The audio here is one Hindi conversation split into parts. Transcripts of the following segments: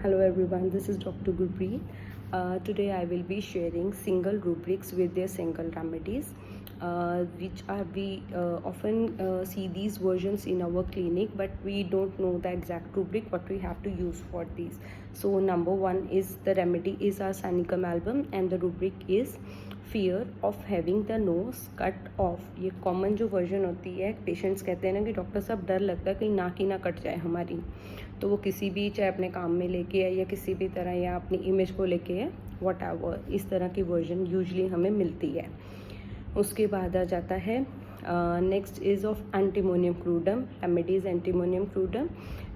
Hello everyone, this is Dr. Gurpreet. Today I will be sharing single rubrics with their single remedies, which are we often see these versions in our clinic, but we don't know the exact rubric what we have to use for these. So number one is the remedy is arsenicum album, and the rubric is fear of having the nose cut off. ये कॉमन जो वर्जन होती है, पेशेंट्स कहते हैं ना कि डॉक्टर साहब डर लगता है कहीं नाक ही ना कट जाए हमारी, तो वो किसी भी चाहे अपने काम में लेके है या किसी भी तरह या अपनी इमेज को लेके है, वट एवर, इस तरह की वर्जन यूजली हमें मिलती है। उसके बाद आ जाता है next is of antimonium crudum, remedy is antimonium crudum,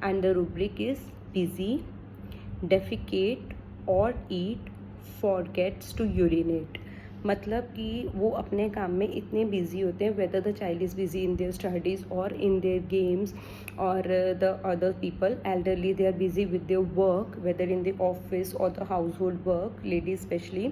and the rubric is busy, defecate और ईट, फॉरगेट्स टू यूरिनेट। मतलब कि वो अपने काम में इतने बिजी होते हैं, whether the child is busy in their studies और इन देयर गेम्स और the other people elderly they are busy with their work, whether in the office और the household work, ladies specially,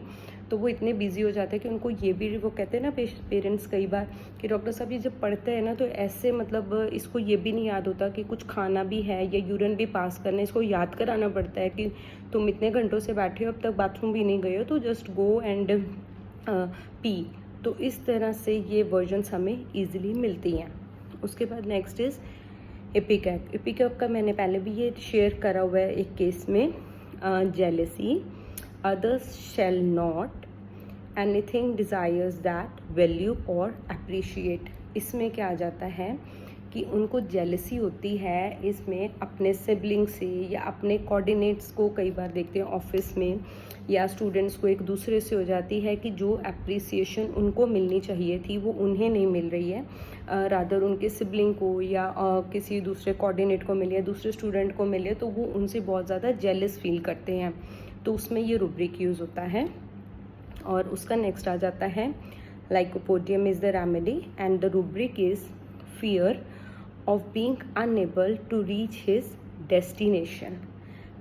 तो वो इतने बिजी हो जाते हैं कि उनको ये भी, वो कहते हैं ना पेरेंट्स कई बार कि डॉक्टर साहब ये जब पढ़ते हैं ना तो ऐसे मतलब इसको ये भी नहीं याद होता कि कुछ खाना भी है या यूरिन भी पास करना है, इसको याद कराना पड़ता है कि तुम इतने घंटों से बैठे हो, अब तक बाथरूम भी नहीं गए हो, तो जस्ट गो एंड पी। तो इस तरह से ये वर्जन्स हमें ईजिली मिलती हैं। उसके बाद नेक्स्ट इज़ एपिकैक। एपिकैक का मैंने पहले भी ये शेयर करा हुआ है एक केस में। Jealousy, others shall not, anything desires that value और अप्रिशिएट। इसमें क्या आ जाता है कि उनको जेलसी होती है इसमें अपने सिबलिंग से या अपने कोऑर्डिनेट्स को, कई बार देखते हैं ऑफिस में या स्टूडेंट्स को एक दूसरे से हो जाती है कि जो अप्रिसिएशन उनको मिलनी चाहिए थी वो उन्हें नहीं मिल रही है, रादर उनके सिबलिंग को या किसी दूसरे कोऑर्डिनेट को मिली है, दूसरे स्टूडेंट को मिले, तो वो उनसे बहुत ज़्यादा जेलस फील करते हैं, तो उसमें ये रूब्रिक यूज़ होता है। और उसका नेक्स्ट आ जाता है lycopodium is the remedy, and the rubric is fear of being unable to reach his destination.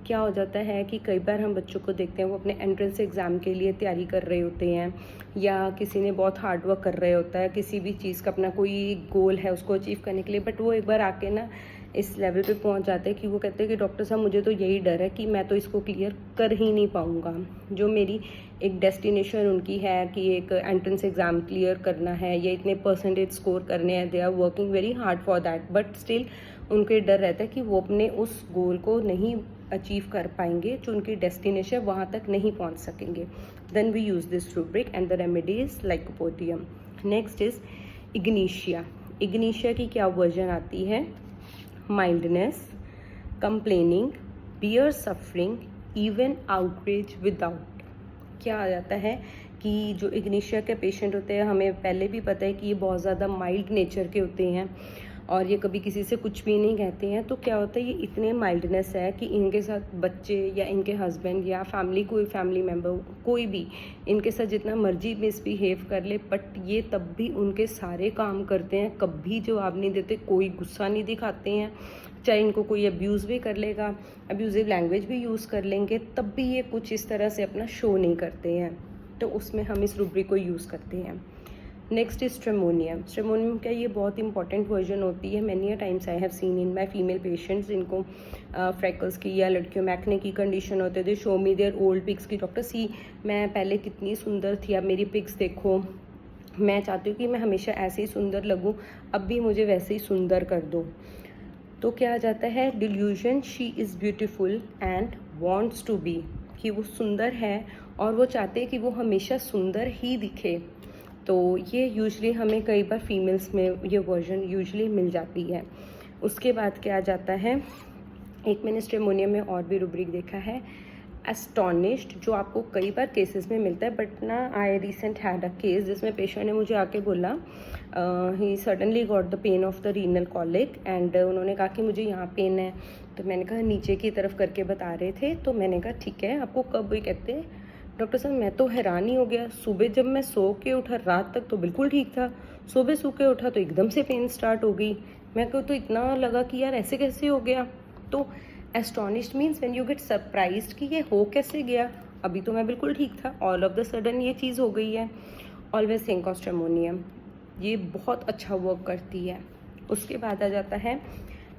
क्या हो जाता है कि कई बार हम बच्चों को देखते हैं वो अपने एंट्रेंस एग्ज़ाम के लिए तैयारी कर रहे होते हैं या किसी ने बहुत हार्ड वर्क कर रहे होता है, किसी भी चीज़ का अपना कोई गोल है उसको अचीव करने के लिए, बट वो एक बार आके ना इस लेवल पे पहुंच जाते हैं कि वो कहते हैं कि डॉक्टर साहब मुझे तो यही डर है कि मैं तो इसको क्लियर कर ही नहीं पाऊँगा। जो मेरी एक डेस्टिनेशन उनकी है कि एक एंट्रेंस एग्ज़ाम क्लियर करना है या इतने परसेंटेज स्कोर करने हैं, they are working very hard for that, but still उनको डर रहता है कि वो अपने उस गोल को नहीं अचीव कर पाएंगे, जो उनकी डेस्टिनेशन वहाँ तक नहीं पहुँच सकेंगे। Then we use this rubric and the remedy is lycopodium. Next is ignatia. Ignatia की क्या वर्जन आती है? Mildness, complaining, bear suffering, even outrage without. क्या आ जाता है कि जो इग्निशिया के पेशेंट होते हैं, हमें पहले भी पता है कि ये बहुत ज़्यादा माइल्ड नेचर के होते हैं और ये कभी किसी से कुछ भी नहीं कहते हैं। तो क्या होता है, ये इतने माइल्डनेस है कि इनके साथ बच्चे या इनके हस्बैंड या फैमिली, कोई फैमिली मेम्बर कोई भी इनके साथ जितना मर्जी मिसबिहेव कर ले, बट ये तब भी उनके सारे काम करते हैं, कभी जवाब नहीं देते, कोई गुस्सा नहीं दिखाते हैं, चाहे इनको कोई अब्यूज़ भी कर लेगा, अब्यूज़िव लैंग्वेज भी यूज़ कर लेंगे, तब भी ये कुछ इस तरह से अपना शो नहीं करते हैं। तो उसमें हम इस रूब्रिक को यूज़ करते हैं। Next is stramonium. स्ट्रेमोनियम का ये बहुत इंपॉर्टेंट वर्जन होती है। Many a times I have seen in my female patients, जिनको फ्रैकल्स की या लड़कियों में एक्ने की कंडीशन होते थे, show me their old pics की डॉक्टर सी मैं पहले कितनी सुंदर थी, अब मेरी पिक्स देखो, मैं चाहती हूँ कि मैं हमेशा ऐसे ही सुंदर लगूँ, अब भी मुझे वैसे ही सुंदर कर दो। तो क्या आ जाता है, delusion, she is beautiful and wants to be, कि वो सुंदर है और वो चाहते हैं कि वो हमेशा सुंदर ही दिखे। तो ये यूजली हमें कई बार फीमेल्स में ये वर्जन यूजली मिल जाती है। उसके बाद क्या आ जाता है, एक मैंने स्ट्रेमोनियम में और भी रूब्रिक देखा है, एस्टोनिश्ड, जो आपको कई बार केसेस में मिलता है, बट ना I recent had a case जिसमें पेशेंट ने मुझे आके बोला he suddenly got the pain of the renal colic, and उन्होंने कहा कि मुझे यहाँ पेन है, तो मैंने कहा नीचे की तरफ करके बता रहे थे, तो मैंने कहा ठीक है आपको कब, हुई? कहते हैं डॉक्टर साहब मैं तो हैरान ही हो गया, सुबह जब मैं सो के उठा रात तक तो बिल्कुल ठीक था, सुबह सो के उठा तो एकदम से पेन स्टार्ट हो गई, मैं को तो इतना लगा कि यार ऐसे कैसे हो गया। तो astonished means when you get surprised कि ये हो कैसे गया, अभी तो मैं बिल्कुल ठीक था, ऑल ऑफ द सडन ये चीज़ हो गई है। ऑलवेज थिंक ऑफ स्ट्रेमोनियम, ये बहुत अच्छा वर्क करती है। उसके बाद आ जाता है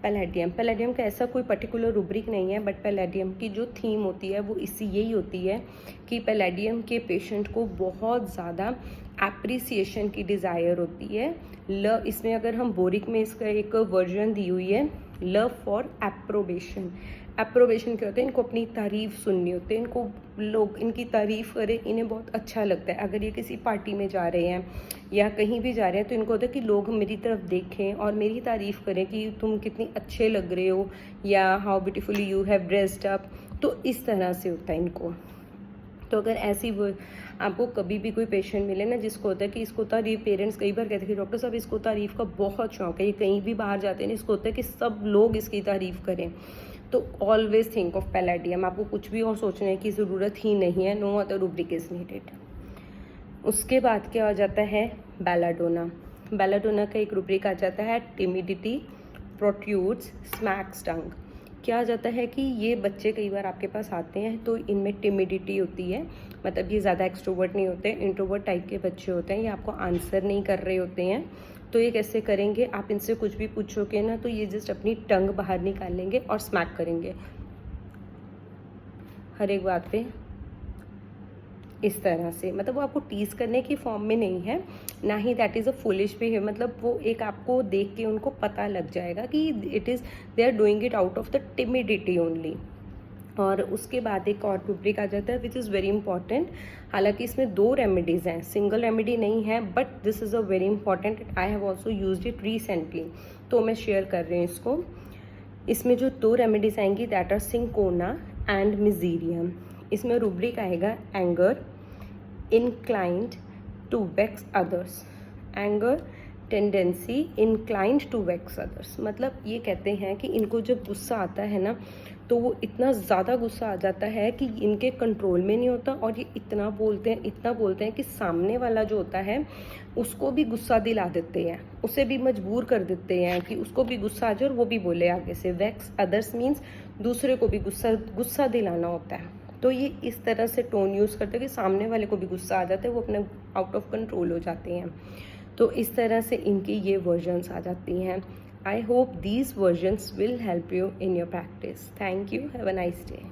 पैलेडियम का ऐसा कोई पर्टिकुलर रूब्रिक नहीं है, बट पैलेडियम की जो थीम होती है वो इससे यही होती है कि पैलेडियम के पेशेंट को बहुत ज़्यादा एप्रिसिएशन की डिज़ायर होती है। लव, इसमें अगर हम बोरिक में इसका एक वर्जन दी हुई है, लव फॉर एप्रोबेशन। एप्रोबेशन क्या होता है, इनको अपनी तारीफ़ सुननी होती है, इनको लोग इनकी तारीफ़ करें, इन्हें बहुत अच्छा लगता है। अगर ये किसी पार्टी में जा रहे हैं या कहीं भी जा रहे हैं तो इनको होता है कि लोग मेरी तरफ देखें और मेरी तारीफ़ करें कि तुम कितनी अच्छे लग रहे हो, या how beautifully you have dressed up. तो इस तरह से होता है इनको। तो अगर ऐसी वो आपको कभी भी कोई पेशेंट मिले ना जिसको होता है कि इसको तारीफ, पेरेंट्स कई बार कहते हैं कि डॉक्टर साहब इसको तारीफ़ का बहुत शौक है, ये कहीं भी बाहर जाते हैं ना इसको होता है कि सब लोग इसकी तारीफ़ करें, तो ऑलवेज थिंक ऑफ पैलेडियम। आपको कुछ भी और सोचने की ज़रूरत ही नहीं है, no other rubric is needed. उसके बाद क्या आ जाता है, बेलाडोना। बेलाडोना का एक रूब्रिक आ जाता है, टिमिडिटी प्रोट्रूड्स स्मैक्स टंग। क्या आ जाता है कि ये बच्चे कई बार आपके पास आते हैं तो इनमें टिमिडिटी होती है, मतलब ये ज़्यादा एक्सट्रोवर्ट नहीं होते, इंट्रोवर्ट टाइप के बच्चे होते हैं, ये आपको आंसर नहीं कर रहे होते हैं। तो ये कैसे करेंगे, आप इनसे कुछ भी पूछोगे ना तो ये जस्ट अपनी टंग बाहर निकालेंगे और स्मैक करेंगे हर एक बात पे, इस तरह से। मतलब वो आपको टीज करने की फॉर्म में नहीं है, ना ही that is a foolish behaviour. मतलब वो एक आपको देख के उनको पता लग जाएगा कि it is they are doing it out of the timidity only. और उसके बाद एक और रूब्रिक आ जाता है विच इज़ वेरी इंपॉर्टेंट। हालांकि इसमें 2 रेमेडीज़ हैं, सिंगल रेमेडी नहीं है, but this is a very important, I have also used it recently, तो मैं शेयर कर रही हूँ इसको। इसमें जो 2 रेमेडीज़ आएंगी दैट आर सिंकोना एंड मिजीरियम। इसमें रूब्रिक आएगा anger, inclined to vex others। Anger, tendency, inclined to vex others। मतलब ये कहते हैं कि इनको जब गुस्सा आता है ना तो वो इतना ज़्यादा गुस्सा आ जाता है कि इनके कंट्रोल में नहीं होता, और ये इतना बोलते हैं कि सामने वाला जो होता है उसको भी गुस्सा दिला देते हैं, उसे भी मजबूर कर देते हैं कि उसको भी गुस्सा आ जाए और वो भी बोले आगे से। वेक्स अदर्स मीन्स दूसरे को भी गुस्सा दिलाना होता है। तो ये इस तरह से टोन यूज़ करते हैं कि सामने वाले को भी गुस्सा आ जाता है, वो अपने आउट ऑफ कंट्रोल हो जाते हैं। तो इस तरह से इनकी ये वर्जन्स आ जाती हैं। I hope these versions will help you in your practice. Thank you, have a nice day.